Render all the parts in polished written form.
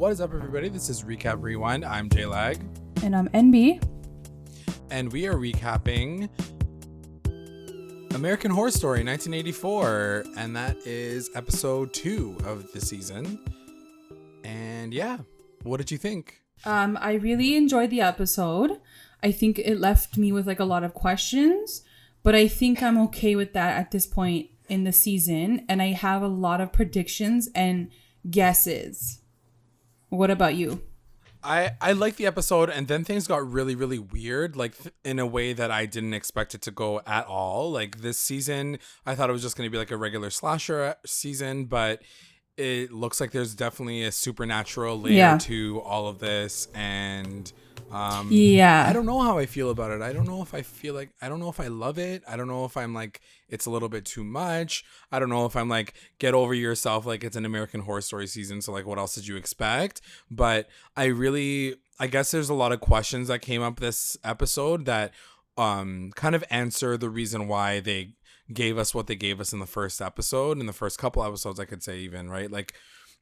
What is up, everybody? This is Recap Rewind. I'm J-Lag. And I'm NB. And we are recapping American Horror Story 1984. And that is episode 2 of the season. And yeah, what did you think? I really enjoyed the episode. I think it left me with like a lot of questions, but I think I'm okay with that at this point in the season. And I have a lot of predictions and guesses. What about you? I liked the episode, and then things got really, really weird, like in a way that I didn't expect it to go at all. Like this season, I thought it was just going to be like a regular slasher season, but it looks like there's definitely a supernatural layer to all of this. And I don't know how I feel about it. I don't know if I love it. I don't know if I'm like, it's a little bit too much. I don't know if I'm like, get over yourself. Like it's an American Horror Story season. So like, what else did you expect? But I guess there's a lot of questions that came up this episode that kind of answer the reason why they gave us what they gave us in the first episode, in the first couple episodes, I could say even, right? Like,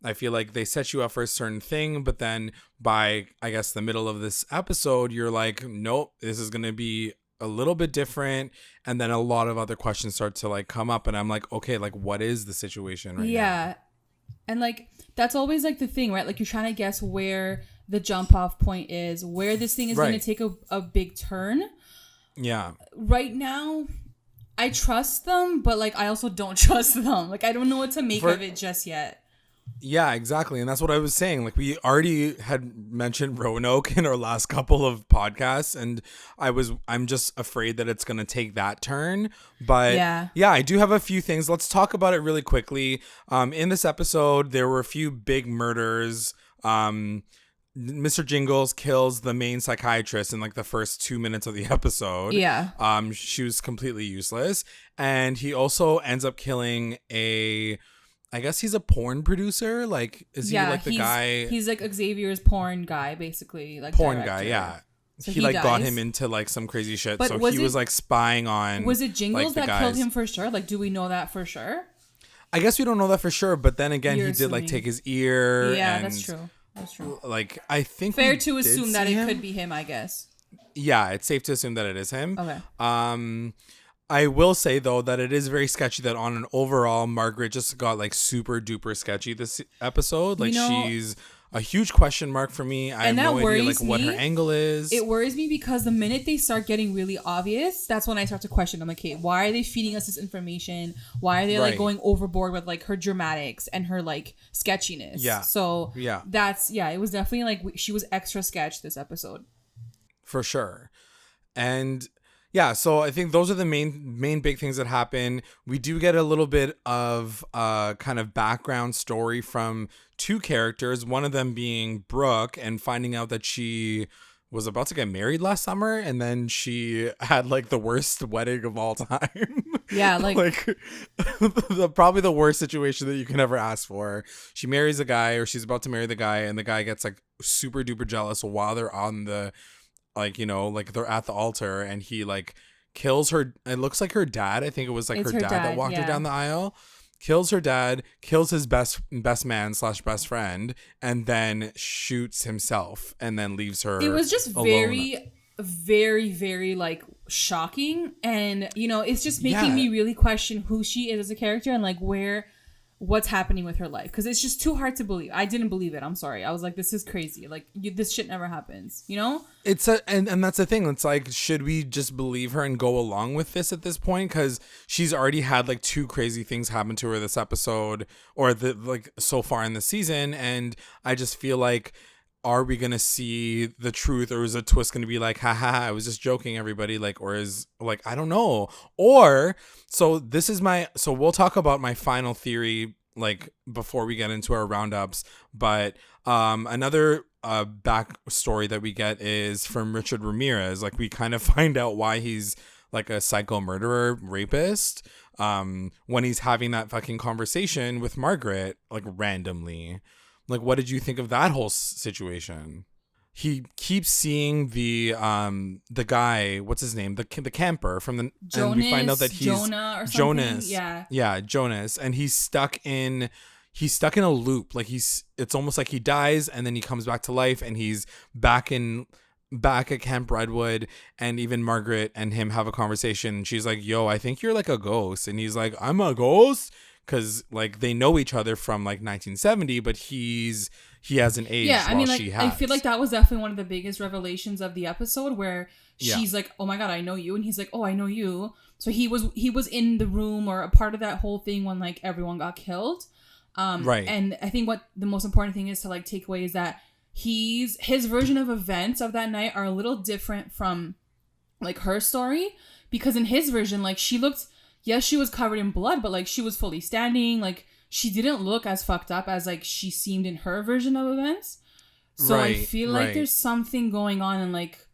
I feel like they set you up for a certain thing, but then by, I guess, the middle of this episode, you're like, nope, this is going to be a little bit different. And then a lot of other questions start to like come up, and I'm like, okay, like what is the situation right now? And like, that's always like the thing, right? Like you're trying to guess where the jump off point is, where this thing is going to take a big turn. Yeah. Right now, I trust them, but like I also don't trust them. Like I don't know what to make of it just yet. Yeah, exactly. And that's what I was saying. Like we already had mentioned Roanoke in our last couple of podcasts, and I'm just afraid that it's going to take that turn. But yeah, I do have a few things. Let's talk about it really quickly. In this episode, there were a few big murders. Mr. Jingles kills the main psychiatrist in like the first 2 minutes of the episode. Yeah. She was completely useless. And he also ends up killing I guess he's a porn producer. Like, is he like the guy? He's like Xavier's porn guy, basically. Like porn director. Guy, yeah. So he like dies. got him into like some crazy shit. But so he was like spying on. Was it Jingles like, that killed him for sure? Like, do we know that for sure? I guess we don't know that for sure. But then again, he did like take his ear. Yeah, and, that's true. That's true. Like, I think fair to assume that it could be him, I guess. Yeah, it's safe to assume that it is him. Okay. I will say, though, that it is very sketchy that on an overall, Margaret just got, like, super duper sketchy this episode. Like, she's a huge question mark for me. I have no idea, like, what her angle is. It worries me because the minute they start getting really obvious, that's when I start to question. I'm like, okay, why are they feeding us this information? Why are they, like, going overboard with, like, her dramatics and her, like, sketchiness? Yeah. So, it was definitely, like, she was extra sketch this episode. For sure. And... yeah, so I think those are the main big things that happen. We do get a little bit of kind of background story from two characters, one of them being Brooke, and finding out that she was about to get married last summer, and then she had like the worst wedding of all time. Yeah, like probably the worst situation that you can ever ask for. She marries a guy, or she's about to marry the guy, and the guy gets like super duper jealous while they're on the... like, you know, like they're at the altar, and he like kills her. It looks like her dad. I think it was like her dad that walked her down the aisle. Kills her dad, kills his best man / best friend, and then shoots himself, and then leaves her. It was just alone. very, very like shocking, and you know, it's just making me really question who she is as a character and like what's happening with her life, because it's just too hard to believe. I didn't believe it. I'm sorry. I was like, this is crazy. Like this shit never happens, you know? And that's the thing. It's like, should we just believe her and go along with this at this point? Because she's already had like 2 crazy things happen to her this episode, or like so far in the season, and I just feel like, are we gonna see the truth, or is a twist gonna be like, haha, I was just joking, everybody, like, or is like, I don't know. Or so we'll talk about my final theory like before we get into our roundups, but another backstory that we get is from Richard Ramirez. Like, we kind of find out why he's like a psycho murderer rapist when he's having that fucking conversation with Margaret, like randomly. Like, what did you think of that whole situation? He keeps seeing the guy, what's his name, the camper from the Jonas, and we find out that he's Jonah or something. Jonas. Yeah, Jonas, and he's stuck in. he's stuck in a loop. Like it's almost like he dies and then he comes back to life and he's back at Camp Redwood, and even Margaret and him have a conversation. She's like, yo, I think you're like a ghost. And he's like, I'm a ghost? Because like they know each other from like 1970, but he hasn't aged. Yeah, I mean, like, she has. I feel like that was definitely one of the biggest revelations of the episode, where she's like, oh my god, I know you, and he's like, oh, I know you. So he was in the room or a part of that whole thing when like everyone got killed. Right. And I think what the most important thing is to like take away is that his version of events of that night are a little different from like her story, because in his version, like, she looked, yes, she was covered in blood, but like she was fully standing. Like, she didn't look as fucked up as like she seemed in her version of events. So I feel like there's something going on, and like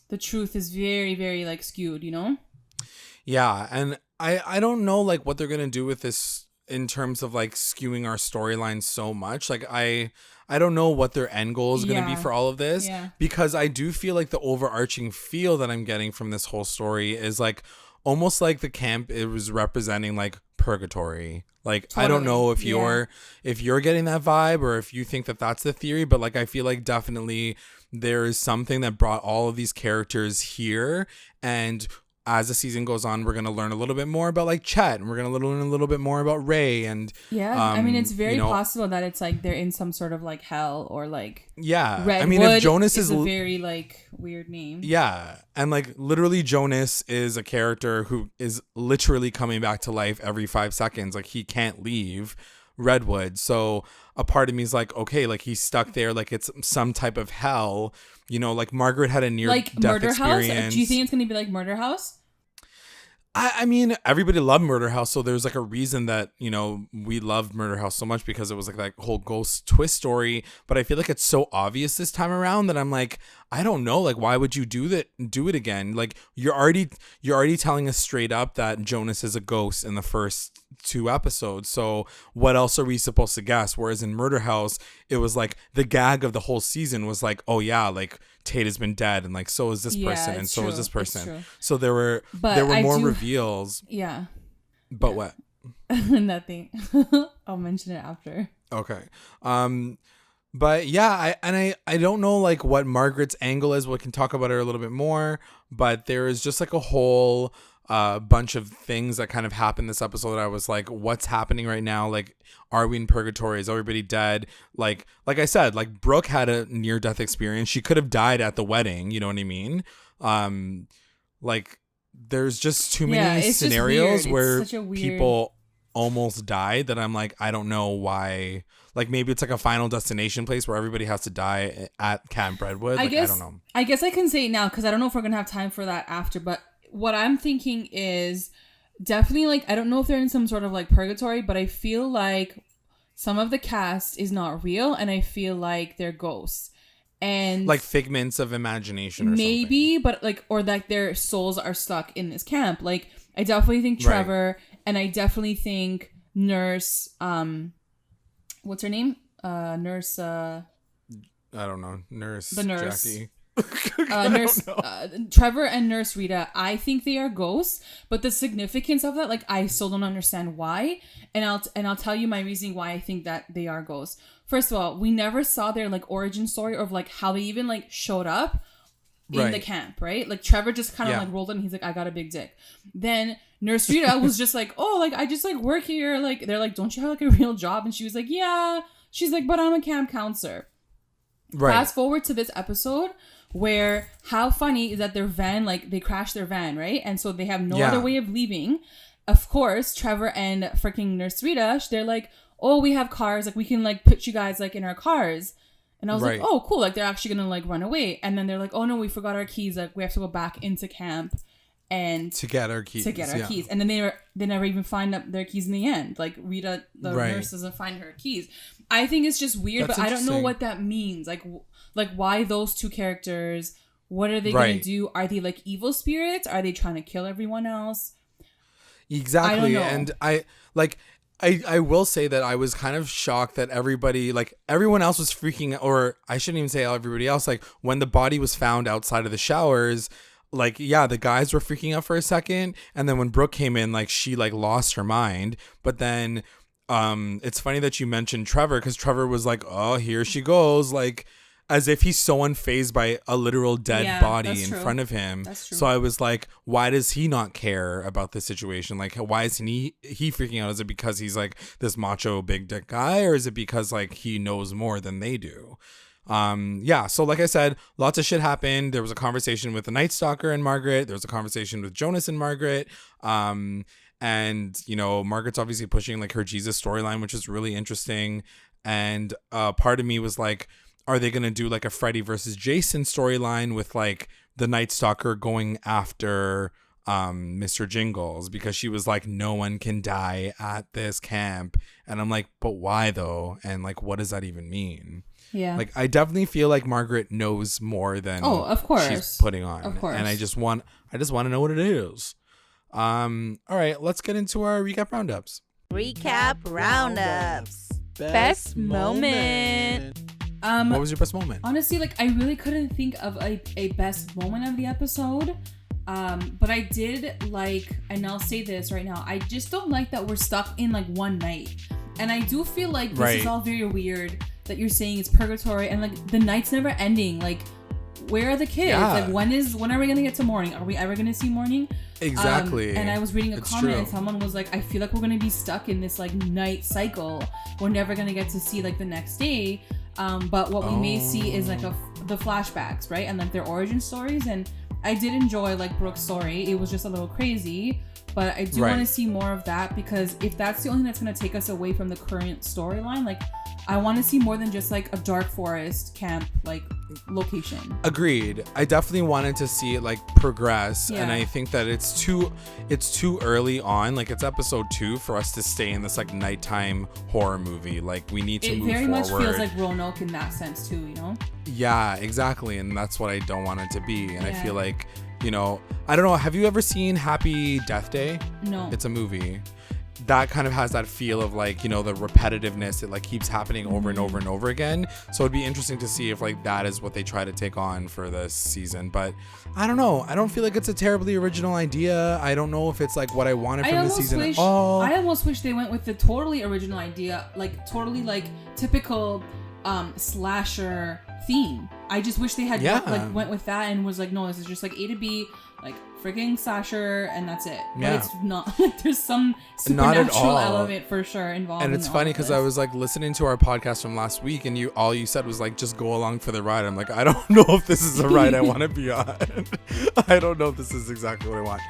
the truth is very, very like skewed, you know? Yeah, and I don't know like what they're gonna do with this in terms of like skewing our storyline so much. Like I don't know what their end goal is going to be for all of this, because I do feel like the overarching feel that I'm getting from this whole story is like almost like the camp, it was representing like purgatory. Like, totally. I don't know if you're getting that vibe or if you think that that's the theory, but like I feel like definitely there is something that brought all of these characters here, and as the season goes on, we're going to learn a little bit more about like Chet, and we're going to learn a little bit more about Ray. And I mean, it's very possible that it's like they're in some sort of like hell, or like Redwood. I mean, if Jonas is a very like weird name. Yeah. And like literally Jonas is a character who is literally coming back to life every 5 seconds. Like, he can't leave Redwood. So a part of me is like, okay, like he's stuck there. Like, it's some type of hell. You know, like Margaret had a near-death Murder experience. House? Do you think it's going to be like Murder House? I mean, everybody loved Murder House, so there's like a reason that, you know, we loved Murder House so much, because it was like that whole ghost twist story. But I feel like it's so obvious this time around that I'm like, I don't know, like, why would you do it again? Like, you're already telling us straight up that Jonas is a ghost in the first 2 episodes. So what else are we supposed to guess? Whereas in Murder House, it was like the gag of the whole season was like, oh yeah, like Tate has been dead, and like so is this person, and so is this person. So there were more reveals. Yeah. But what? Nothing. I'll mention it after. Okay. But yeah, I don't know like what Margaret's angle is. We can talk about her a little bit more, but there is just like a whole bunch of things that kind of happened this episode that I was like, what's happening right now? Like, are we in purgatory? Is everybody dead? Like I said, like Brooke had a near-death experience. She could have died at the wedding. You know what I mean? Like, there's just too many scenarios where people almost died that I'm like, I don't know why. Like, maybe it's like a Final Destination place where everybody has to die at Camp Redwood. I don't know. I guess I can say it now, because I don't know if we're going to have time for that after. But what I'm thinking is definitely, like, I don't know if they're in some sort of like purgatory, but I feel like some of the cast is not real, and I feel like they're ghosts. And like figments of imagination or maybe, but like, or that their souls are stuck in this camp. Like, I definitely think Trevor, and I definitely think Nurse, what's her name? Nurse, I don't know. The nurse. Jackie. Trevor and Nurse Rita, I think they are ghosts, but the significance of that, like, I still don't understand why, and I'll tell you my reasoning why I think that they are ghosts. First of all, we never saw their like origin story, or like how they even like showed up in the camp, right? Like, Trevor just kind of like rolled in and he's like, I got a big dick. Then Nurse Rita was just like, oh, like, I just like work here. Like, they're like, don't you have like a real job? And she was like, yeah. She's like, but I'm a camp counselor. Right. Fast forward to this episode, where how funny is that their van, like, they crashed their van, right? And so they have no other way of leaving. Of course, Trevor and freaking Nurse Rita, they're like, oh, we have cars, like, we can like put you guys like in our cars. And I was like, oh, cool, like, they're actually gonna like run away. And then they're like, oh no, we forgot our keys, like, we have to go back into camp and to get our keys. Keys. And then they never even find up their keys in the end. Like, Rita, the nurse, doesn't find her keys. I think it's just weird, but I don't know what that means. Like why those two characters? What are they going to do? Are they like evil spirits? Are they trying to kill everyone else? Exactly. And I will say that I was kind of shocked that everyone else was freaking, or I shouldn't even say everybody else. Like, when the body was found outside of the showers, like, yeah, the guys were freaking out for a second. And then when Brooke came in, like, she like lost her mind. But then It's funny that you mentioned Trevor, because Trevor was like, oh, here she goes, like, as if he's so unfazed by a literal dead body in front of him. That's true. So I was like, why does he not care about this situation? Like, why is he freaking out? Is it because he's like this macho big dick guy, or is it because like he knows more than they do? So like I said, lots of shit happened. There was a conversation with the Night Stalker and Margaret. There was a conversation with Jonas and Margaret. And you know, Margaret's obviously pushing like her Jesus storyline, which is really interesting. And part of me was like, are they gonna do like a Freddy versus Jason storyline with like the Night Stalker going after Mr. Jingles, because she was like, no one can die at this camp, and I'm like, but why though? And like, what does that even mean? Yeah, like I definitely feel like Margaret knows more than of course she's putting on, of course. And I just want to know what it is. All right, let's get into our recap roundups. Recap roundups. Best moment. What was your best moment? Honestly, like I really couldn't think of a best moment of the episode. But I did like, and I'll say this right now, I just don't like that we're stuck in like one night. And I do feel like this is all very weird that you're saying it's purgatory and like the night's never ending. Like, where are the kids? Yeah. Like when are we gonna get to morning? Are we ever gonna see morning? Exactly. And I was reading a comment and someone was like, I feel like we're gonna be stuck in this like night cycle. We're never gonna get to see like the next day. But what we may see is like the flashbacks, right? And like their origin stories. And I did enjoy like Brooke's story. It was just a little crazy, but I do want to see more of that, because if that's the only thing that's going to take us away from the current storyline, like I want to see more than just like a dark forest camp like location. Agreed. I definitely wanted to see it like progress, and I think that it's too early on. Like it's episode 2 for us to stay in this like nighttime horror movie. Like we need to move forward. It very much feels like Roanoke in that sense too, you know? Yeah, exactly, and that's what I don't want it to be. And I feel like, you know, I don't know. Have you ever seen Happy Death Day? No. It's a movie that kind of has that feel of like, you know, the repetitiveness. It like keeps happening over and over and over again. So it'd be interesting to see if like that is what they try to take on for this season. But I don't know. I don't feel like it's a terribly original idea. I don't know if it's like what I wanted from the season at all. I almost wish they went with the totally original idea, like totally like typical slasher theme. I just wish they had went with that and was like, no, this is just like A to B, like freaking slasher, and that's it. But it's not like there's some supernatural element for sure involved. And it's funny because I was like listening to our podcast from last week, and all you said was like, just go along for the ride. I'm like, I don't know if this is the ride I want to be on. I don't know if this is exactly what I want.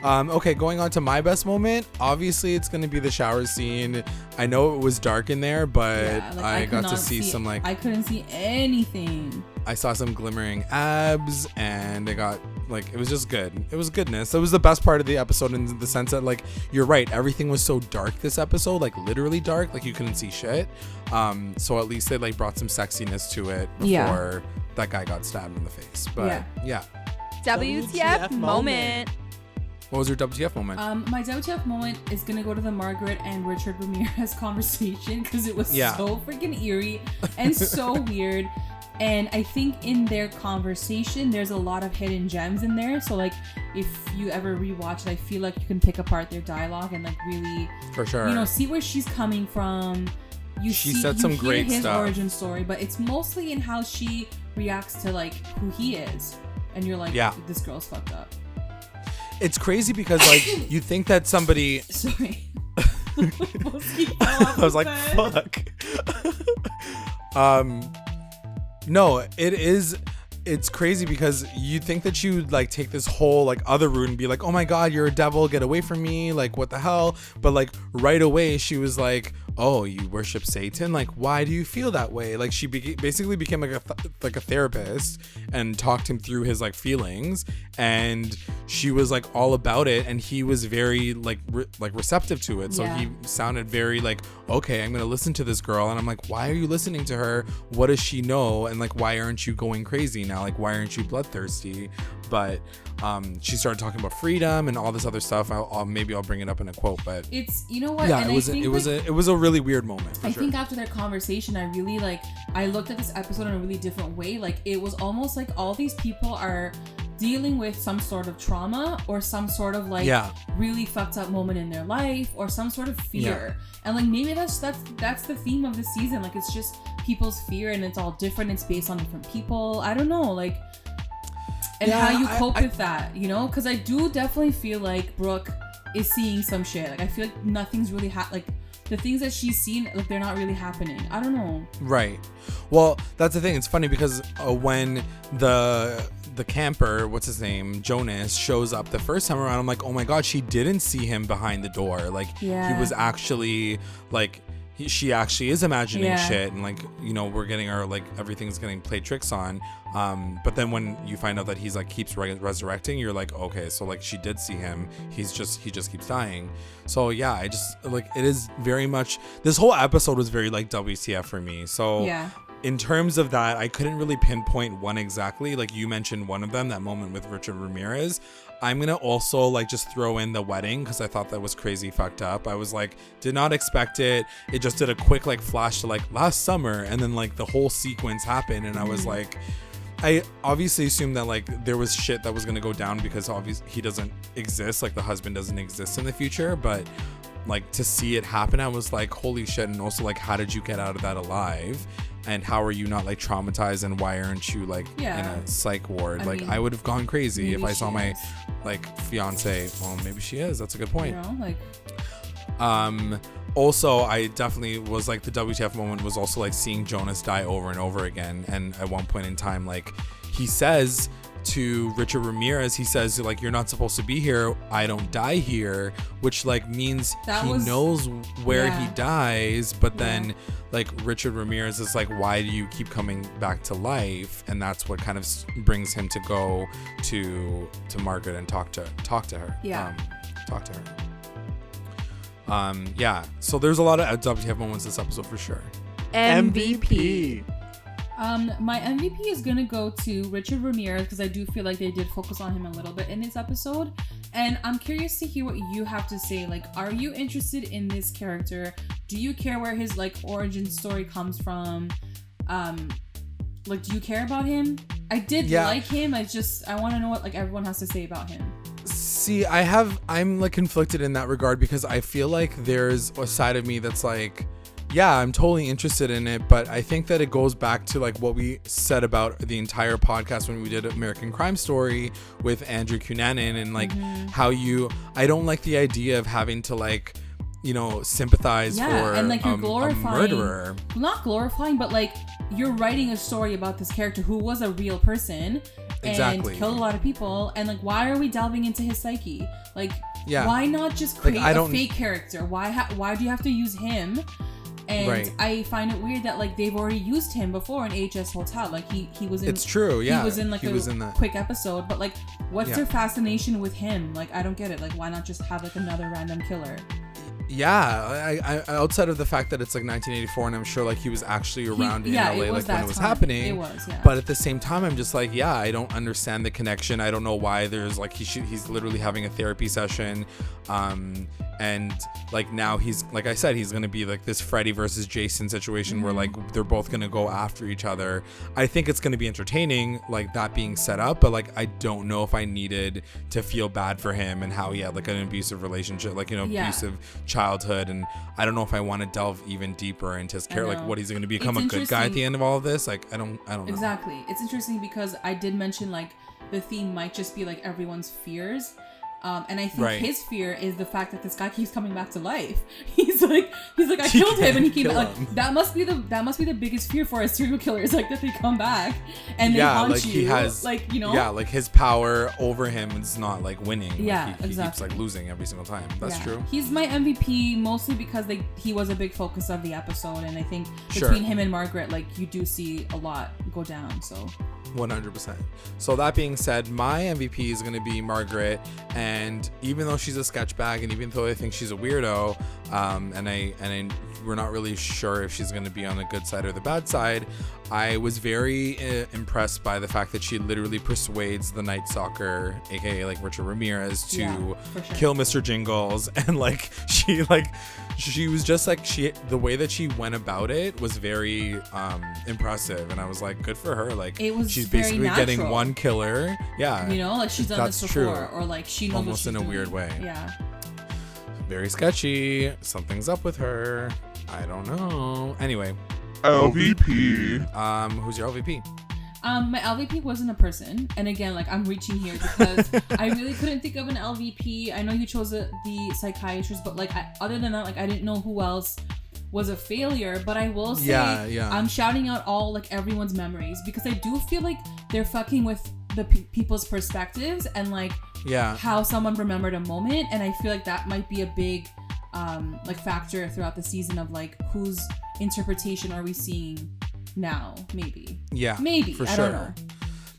Okay, going on to my best moment. Obviously, it's going to be the shower scene. I know it was dark in there, but I got to see some like... I couldn't see anything. I saw some glimmering abs, and it got like, it was just good. It was goodness. It was the best part of the episode in the sense that like, you're right, everything was so dark this episode, like literally dark, like you couldn't see shit. So at least they like brought some sexiness to it before that guy got stabbed in the face. But yeah. WTF moment. What was your WTF moment? My WTF moment is gonna go to the Margaret and Richard Ramirez conversation, because it was so freaking eerie and so weird. And I think in their conversation, there's a lot of hidden gems in there. So like, if you ever rewatch it, I feel like you can pick apart their dialogue and like really, for sure, you know, see where she's coming from. She said some great his stuff. Origin story, but it's mostly in how she reacts to like who he is, and you're like, this girl's fucked up. It's crazy because like you think that somebody. Sorry. I was like, fuck. No, it is. It's crazy because you think that you would like take this whole like other route and be like, oh my god, you're a devil, get away from me, like what the hell. But like right away she was like, oh, you worship Satan, like why do you feel that way? Like she basically became like a therapist and talked him through his like feelings, and she was like all about it, and he was very like receptive to it. So he sounded very like, okay, I'm gonna listen to this girl. And I'm like, why are you listening to her? What does she know? And like, why aren't you going crazy now? Like, why aren't you bloodthirsty? But she started talking about freedom and all this other stuff. Maybe I'll bring it up in a quote, but it's, you know what? Yeah, and it was a really weird moment. I think after their conversation, I looked at this episode in a really different way. Like it was almost like all these people are dealing with some sort of trauma or some sort of like really fucked up moment in their life or some sort of fear. And like maybe that's the theme of the season. Like it's just people's fear and it's all different. It's based on different people. I don't know, like, and how you cope with that, you know? Because I do definitely feel like Brooke is seeing some shit. Like I feel like nothing's really like the things that she's seen, like they're not really happening. I don't know. Right. Well, that's the thing. It's funny because when the camper, what's his name, Jonas, shows up the first time around, I'm like, oh my god, she didn't see him behind the door. Like he was actually like she actually is imagining shit, and like, you know, we're getting our like everything's getting played tricks on. But then when you find out that he's like keeps resurrecting, you're like, okay, so like she did see him. He just keeps dying. So yeah, I just like, it is very much, this whole episode was very like WTF for me. So in terms of that, I couldn't really pinpoint one exactly. Like you mentioned one of them, that moment with Richard Ramirez. I'm going to also like just throw in the wedding because I thought that was crazy fucked up. I was like, did not expect it. It just did a quick like flash to like last summer, and then like the whole sequence happened, and I was like, I obviously assumed that like there was shit that was going to go down because obviously he doesn't exist, like the husband doesn't exist in the future, but like to see it happen, I was like, holy shit. And also like, how did you get out of that alive? And how are you not like traumatized, and why aren't you like in a psych ward? I mean, I would have gone crazy if I saw my like fiance. Well, maybe she is. That's a good point. You know, like, also, I definitely was like, the WTF moment was also like seeing Jonas die over and over again. And at one point in time, like he says to Richard Ramirez, he says like, you're not supposed to be here, I don't die here, which like means knows where he dies, but then like Richard Ramirez is like, why do you keep coming back to life? And that's what kind of brings him to go to Margaret and talk to her. Talk to her. So there's a lot of WTF moments this episode for sure. MVP. My MVP is gonna go to Richard Ramirez because I do feel like they did focus on him a little bit in this episode, and I'm curious to hear what you have to say. Like, are you interested in this character? Do you care where his like origin story comes from? Like, do you care about him? I did like him. I want to know what like everyone has to say about him. See, I'm like conflicted in that regard because I feel like there's a side of me that's like, yeah, I'm totally interested in it, but I think that it goes back to like what we said about the entire podcast when we did American Crime Story with Andrew Cunanan, and like how I don't like the idea of having to like, you know, sympathize for and like you're glorifying, a murderer. Not glorifying, but like you're writing a story about this character who was a real person and killed a lot of people, and like, why are we delving into his psyche? Like, why not just create a fake character? Why do you have to use him? And I find it weird that like they've already used him before in AHS Hotel. Like he was in. It's true. Yeah. He was in like a quick episode, but like, what's their fascination with him? Like, I don't get it. Like, why not just have like another random killer? Yeah, I outside of the fact that it's like 1984, and I'm sure like he was actually around in LA like when it was happening. It was, But at the same time, I'm just like, I don't understand the connection. I don't know why there's like he's literally having a therapy session, and like now he's, like I said, he's gonna be like this Freddy versus Jason situation where like they're both gonna go after each other. I think it's gonna be entertaining, like that being set up, but like I don't know if I needed to feel bad for him and how he had like an abusive relationship, like, you know, abusive childhood, and I don't know if I want to delve even deeper into his character, like what he's going to become a good guy at the end of all of this. Like I don't know. Exactly. It's interesting because I did mention like the theme might just be like everyone's fears. And I think his fear is the fact that this guy keeps coming back to life. He's like I killed him, and he came back. Like, that must be the biggest fear for a serial killer, is like that they come back and they haunt like you. He has, like, you know, like his power over him is not like winning. Yeah, he keeps like losing every single time. That's true. He's my MVP mostly because he was a big focus of the episode, and I think between him and Margaret, like you do see a lot go down. So 100%. So that being said, my MVP is going to be Margaret, and even though she's a sketch bag, and even though I think she's a weirdo, and we're not really sure if she's going to be on the good side or the bad side, I was very impressed by the fact that she literally persuades the Night Stalker, aka like Richard Ramirez, to kill Mr. Jingles, and like she was just like the way that she went about it was very impressive, and I was like, good for her. Like it was she's very basically natural. getting one killer. Yeah, you know, like she's done this before, true. or like she knows almost what she's in a doing. weird way. Yeah, very sketchy. Something's up with her. I don't know. Anyway, LVP. who's your LVP? my LVP wasn't a person, and again, like I'm reaching here because I really couldn't think of an LVP. I know you chose the psychiatrist, but like other than that, like I didn't know who else was a failure. But I will say, I'm shouting out all like everyone's memories, because I do feel like they're fucking with the people's perspectives and like how someone remembered a moment, and I feel like that might be a big like factor throughout the season of like whose interpretation are we seeing now. Maybe for I sure. don't know.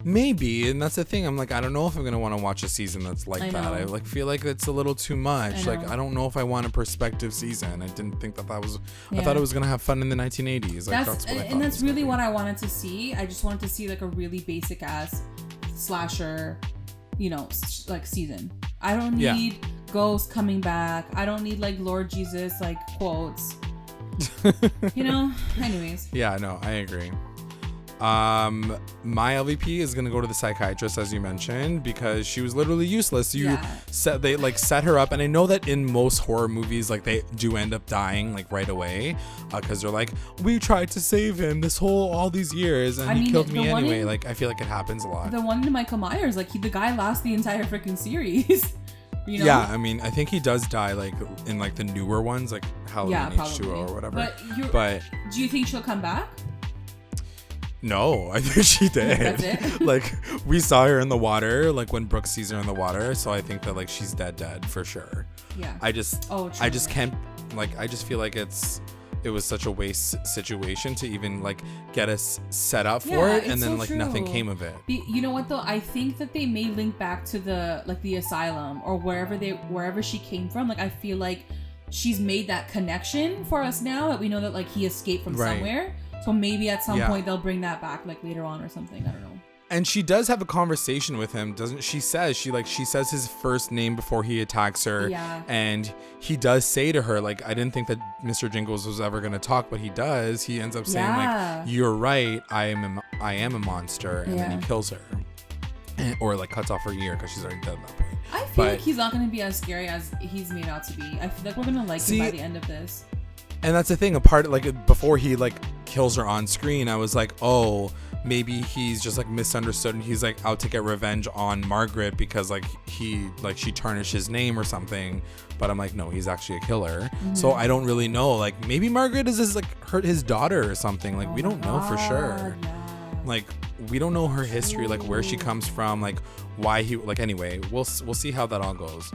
Maybe, and that's the thing. I'm like, I don't know if I'm gonna want to watch a season that's like that. I like feel like it's a little too much. I don't know if I want a perspective season. I didn't think that was. I thought it was gonna have fun in the 1980s. Like, that's what I thought. And that's really what I wanted to see. I just wanted to see like a really basic ass slasher, you know, like season. I don't need ghosts coming back. I don't need like Lord Jesus like quotes. You know. Anyways. Yeah. No, I agree. My LVP is gonna go to the psychiatrist, as you mentioned, because she was literally useless. They like set her up, and I know that in most horror movies, like they do end up dying like right away, because they're like, we tried to save him all these years, and he killed me anyway. Like I feel like it happens a lot. The one in Michael Myers, like the guy lasts the entire freaking series. You know? Yeah, I mean, I think he does die like in like the newer ones, like Halloween H2O or whatever. But do you think she'll come back? No, I think she did. That's it? Like we saw her in the water, like when Brooke sees her in the water. So I think that like she's dead for sure. Yeah. I just can't, like, I just feel like it was such a waste situation to even like get us set up for it, and then nothing came of it. You know what though? I think that they may link back to the asylum or wherever she came from. Like I feel like she's made that connection for us now that we know that like he escaped from somewhere. So maybe at some point they'll bring that back like later on or something. I don't know. And she does have a conversation with him, doesn't she? She says his first name before he attacks her. Yeah. And he does say to her, like, I didn't think that Mr. Jingles was ever going to talk, but he does. He ends up saying, like, you're right, I am a monster. And then he kills her. Or like cuts off her ear because she's already dead at that point. I feel like he's not going to be as scary as he's made out to be. I feel like we're going to like him by the end of this. And that's the thing, before he like kills her on screen, I was like, oh, maybe he's just like misunderstood and he's like out to get revenge on Margaret because like she tarnished his name or something. But I'm like, no, he's actually a killer. Mm-hmm. So I don't really know. Like maybe Margaret is his daughter or something. Like we don't know for sure. Yeah. Like we don't know her history, like where she comes from, like why he anyway, we'll see how that all goes.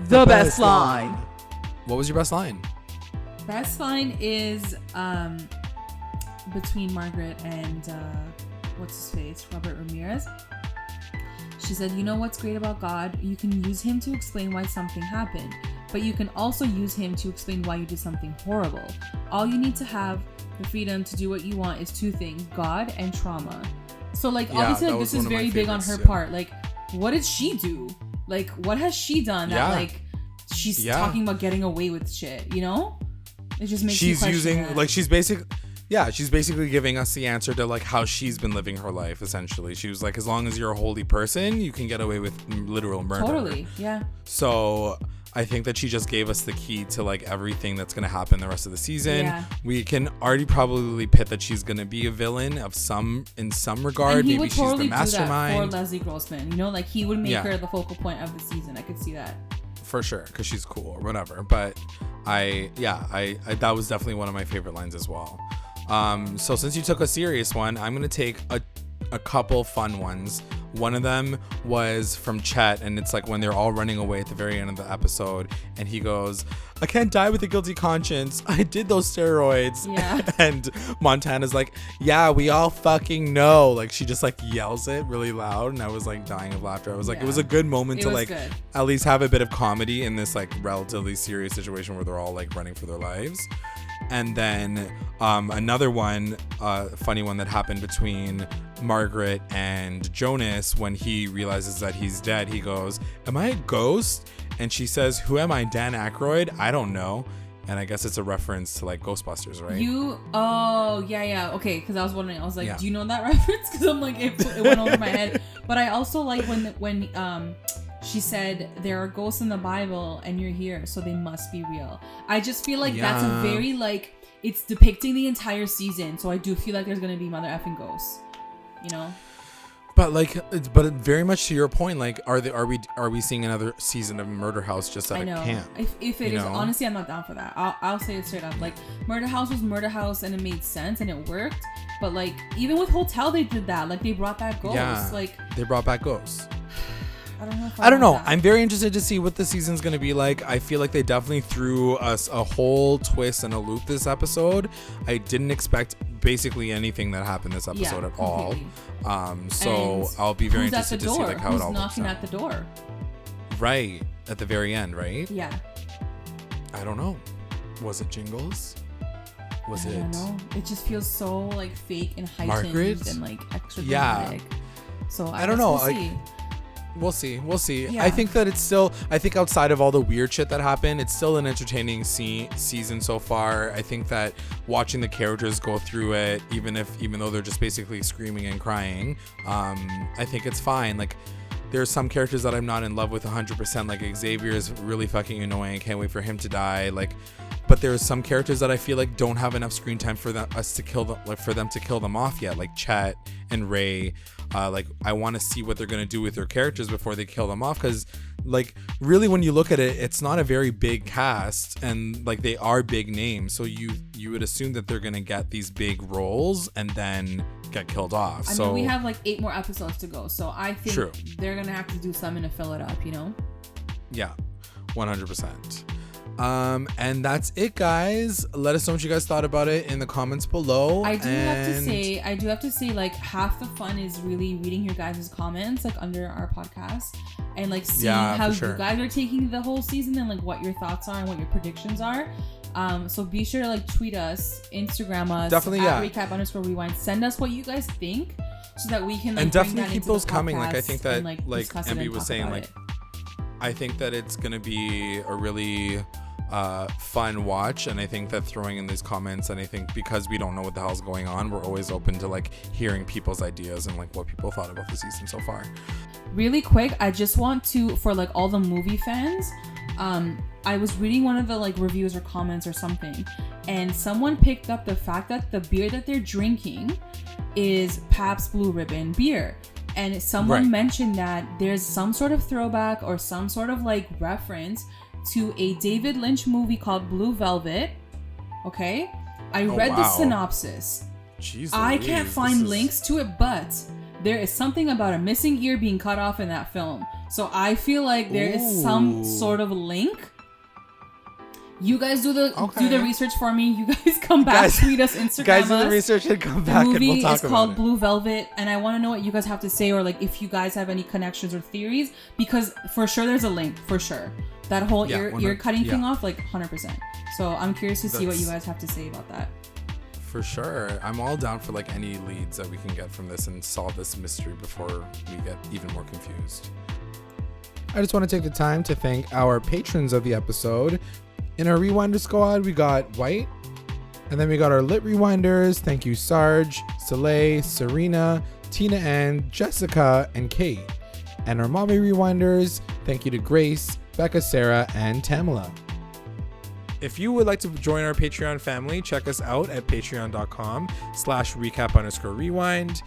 The best line. What was your best line? Best line is between Margaret and what's his face, Robert Ramirez. She said, you know what's great about God? You can use him to explain why something happened, but you can also use him to explain why you did something horrible. All you need to have the freedom to do what you want is two things, God and trauma. So obviously this is very big on her part. Like what did she do? Like what has she done that she's talking about getting away with shit, you know? It just makes she's using that. She's basically giving us the answer to like how she's been living her life. Essentially, she was like, as long as you're a holy person, you can get away with literal murder. Totally, yeah. So I think that she just gave us the key to like everything that's gonna happen the rest of the season. Yeah. We can already probably pit that she's gonna be a villain in some regard. And he maybe would totally she's the mastermind. Do that for Leslie Grossman. You know, like he would make her the focal point of the season. I could see that. For sure, because she's cool or whatever. But I that was definitely one of my favorite lines as well. So since you took a serious one, I'm gonna take a couple fun ones. One of them was from Chet, and it's like when they're all running away at the very end of the episode, and he goes, I can't die with a guilty conscience. I did those steroids. Yeah. And Montana's like, yeah, we all fucking know. Like she just like yells it really loud, and I was like dying of laughter. I was like, it was a good moment to like at least have a bit of comedy in this like relatively serious situation where they're all like running for their lives. And then another one, funny one that happened between Margaret and Jonas when he realizes that he's dead. He goes, am I a ghost? And she says, who am I, Dan Aykroyd? I don't know. And I guess it's a reference to like Ghostbusters, right? Yeah. Okay, because I was wondering. I was like, do you know that reference? Because I'm like, it went over my head. But I also like when she said there are ghosts in the Bible and you're here, so they must be real. I just feel like that's a very like it's depicting the entire season. So I do feel like there's gonna be mother effing ghosts, you know. But very much to your point, like, are we seeing another season of Murder House just at a camp? If it is, honestly, I'm not down for that. I'll say it straight up. Like, Murder House was Murder House, and it made sense and it worked. But like, even with Hotel, they did that. Like, they brought back ghosts. Yeah, like they brought back ghosts. I don't know. I'm very interested to see what the season's going to be like. I feel like they definitely threw us a whole twist and a loop this episode. I didn't expect basically anything that happened this episode at all. So I'll be very interested to see like how it all works knocking at the door. Right. At the very end, right? Yeah. I don't know. Was it Jingles? I don't know. It just feels so like fake and heightened Margaret? And like extra dramatic. So I don't know. We'll see. We'll see. Yeah. I think that I think outside of all the weird shit that happened, it's still an entertaining season so far. I think that watching the characters go through it, even though they're just basically screaming and crying, I think it's fine. Like, there's some characters that I'm not in love with 100%. Like, Xavier is really fucking annoying. Can't wait for him to die. Like, but there's some characters that I feel like don't have enough screen time for them to kill them off yet. Like Chet and Ray. Like, I want to see what they're gonna do with their characters before they kill them off. Because, like, really, when you look at it, it's not a very big cast, and like they are big names. So you would assume that they're gonna get these big roles and then get killed off. I mean, we have like 8 more episodes to go, so I think they're gonna have to do something to fill it up, you know? Yeah, 100%. And that's it, guys. Let us know what you guys thought about it in the comments below. I do have to say, like, half the fun is really reading your guys' comments, like, under our podcast, and like seeing how you guys are taking the whole season and like what your thoughts are and what your predictions are. So be sure to like tweet us, Instagram us, definitely, at recap_rewind. Send us what you guys think so that we can like, and definitely keep those coming. Like, I think that and, like Emby was saying, like, I think that it's gonna be a really fun watch, and I think that throwing in these comments, and I think because we don't know what the hell's going on, we're always open to like hearing people's ideas and like what people thought about the season so far. Really quick, I just want to, for like all the movie fans, I was reading one of the like reviews or comments or something, and someone picked up the fact that the beer that they're drinking is Pabst Blue Ribbon beer. And someone mentioned that there's some sort of throwback or some sort of like reference to a David Lynch movie called Blue Velvet. Okay? I read the synopsis. Jeez, I can't find links to it, but there is something about a missing ear being cut off in that film. So I feel like there is some sort of link. You guys do the research for me. You guys come back, tweet us, Instagram guys do us. the research and come back, and we'll talk about it. The movie is called Blue Velvet, and I want to know what you guys have to say, or like if you guys have any connections or theories, because for sure there's a link, for sure. That whole ear cutting thing off, like 100%. So I'm curious to see what you guys have to say about that. For sure. I'm all down for like any leads that we can get from this and solve this mystery before we get even more confused. I just want to take the time to thank our patrons of the episode. In our Rewinder squad, we got White, and then we got our Lit Rewinders. Thank you, Sarge, Soleil, Serena, Tina Ann, Jessica, and Kate. And our Mommy Rewinders, thank you to Grace, Becca, Sarah, and Tamala. If you would like to join our Patreon family, check us out at patreon.com/recap_rewind.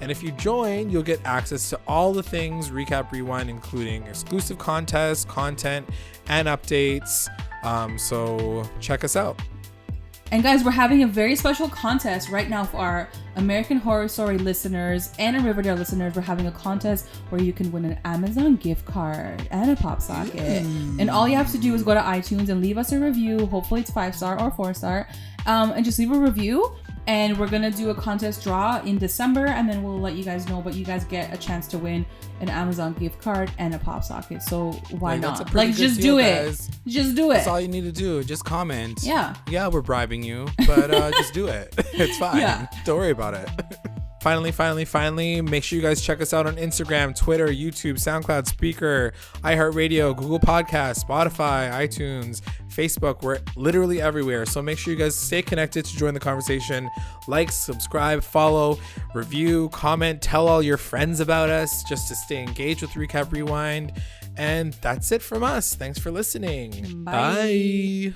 And if you join, you'll get access to all the things Recap Rewind, including exclusive contests, content, and updates. So check us out. And guys, we're having a very special contest right now for our American Horror Story listeners and our Riverdale listeners. We're having a contest where you can win an Amazon gift card and a pop socket. And all you have to do is go to iTunes and leave us a review. Hopefully it's 5-star or 4-star. And just leave a review. And we're going to do a contest draw in December, and then we'll let you guys know. But you guys get a chance to win an Amazon gift card and a pop socket. So why not? Like, just do it. Just do it. That's all you need to do. Just comment. Yeah. Yeah, we're bribing you, but just do it. It's fine. Yeah. Don't worry about it. Finally, make sure you guys check us out on Instagram, Twitter, YouTube, SoundCloud, Speaker, iHeartRadio, Google Podcasts, Spotify, iTunes, Facebook. We're literally everywhere. So make sure you guys stay connected to join the conversation. Like, subscribe, follow, review, comment, tell all your friends about us just to stay engaged with Recap Rewind. And that's it from us. Thanks for listening. Bye. Bye.